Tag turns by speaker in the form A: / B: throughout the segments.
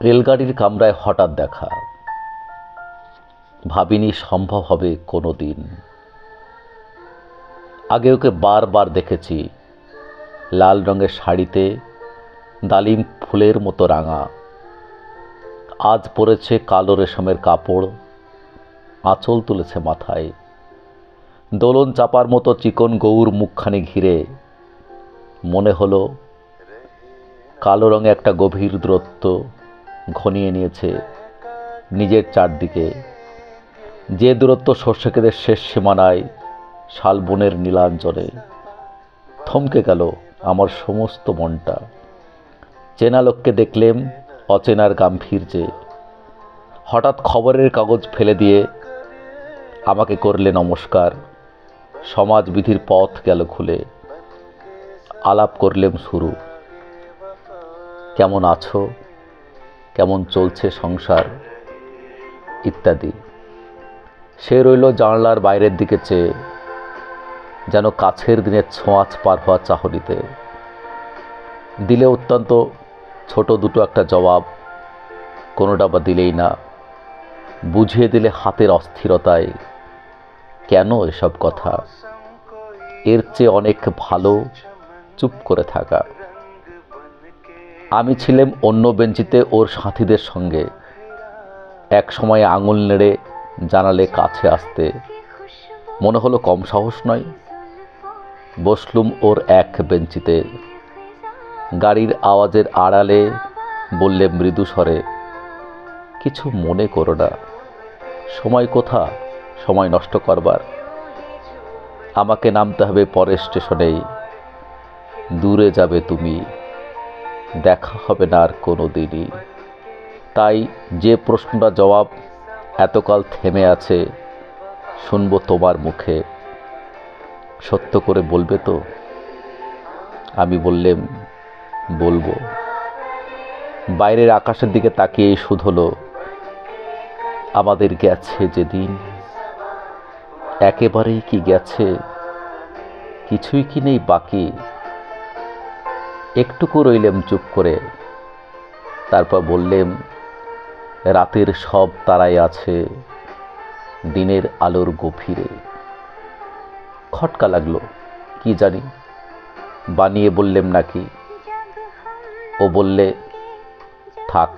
A: রেলগাড়ির কামরায় হঠাৎ দেখা, ভাবিনি সম্ভব হবে কোনো দিন। আগে ওকে বারবার দেখেছি, লাল রঙের শাড়িতে ডালিম ফুলের মতো রাঙা। আজ পরেছে কালো রেশমের কাপড়, আঁচল তুলেছে মাথায়। দোলন চাপার মতো চিকন গৌর মুখখানি ঘিরে মনে হলো কালো রঙে একটা গভীর দূরত্ব ঘনিয়ে নিয়েছে নিজের চারদিকে, যে দূরত্ব সর্ষেক্ষেতের শেষ সীমানায় শালবনের নীলাঞ্জনে। থমকে গেল আমার সমস্ত মনটা। চেনা লোককে দেখলেম অচেনার গাম্ভীর্যে। হঠাৎ খবরের কাগজ ফেলে দিয়ে আমাকে করলে নমস্কার। সমাজবিধির পথ গেল খুলে। আলাপ করলেম শুরু। কেমন আছো, কেমন চলছে সংসার ইত্যাদি। সে রইল জানলার বাইরের দিকে চেয়ে, যেন কাছের দিনের ছোঁয়াচ পার হওয়া চাহনিতে। দিলে অত্যন্ত ছোট দুটো একটা জবাব, কোনোটা বা দিলেই না। বুঝিয়ে দিলে হাতের অস্থিরতায় কেন এসব কথা। এর চেয়ে অনেক ভালো চুপ করে থাকা। আমি ছিলাম অন্য বেঞ্চিতে ওর সাথীদের সঙ্গে। এক সময় আঙুল নেড়ে জানালে কাছে আসতে। মনে হলো কম সাহস নয়। বসলুম ওর এক বেঞ্চিতে। গাড়ির আওয়াজের আড়ালে বললে মৃদু স্বরে, কিছু মনে করো না। সময় কোথা সময় নষ্ট করবার। আমাকে নামতে হবে পরের স্টেশনেই। দূরে যাবে তুমি, দেখা হবে না আর কোনো দিনই। তাই যে প্রশ্নটা জবাব এতকাল থেমে আছে, শুনবো তোমার মুখে। সত্য করে বলবে তো? আমি বললেম, বলবো। বাইরের আকাশের দিকে তাকিয়ে শুধলো, আমাদের গেছে যেদিন। একেবারেই কি গেছে? কিছুই কি নেই বাকি? একটুকু রইলেম চুপ করে। তারপর বললেম, রাতের সব তারাই আছে দিনের আলোর গভীরে। খটকা লাগলো, কি জানি বানিয়ে বললেম নাকি। ও বললে, থাক,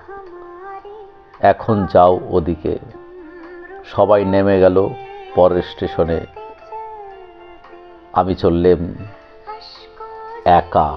A: এখন যাও ওদিকে। সবাই নেমে গেল পরের স্টেশনে। আমি চললেম একা।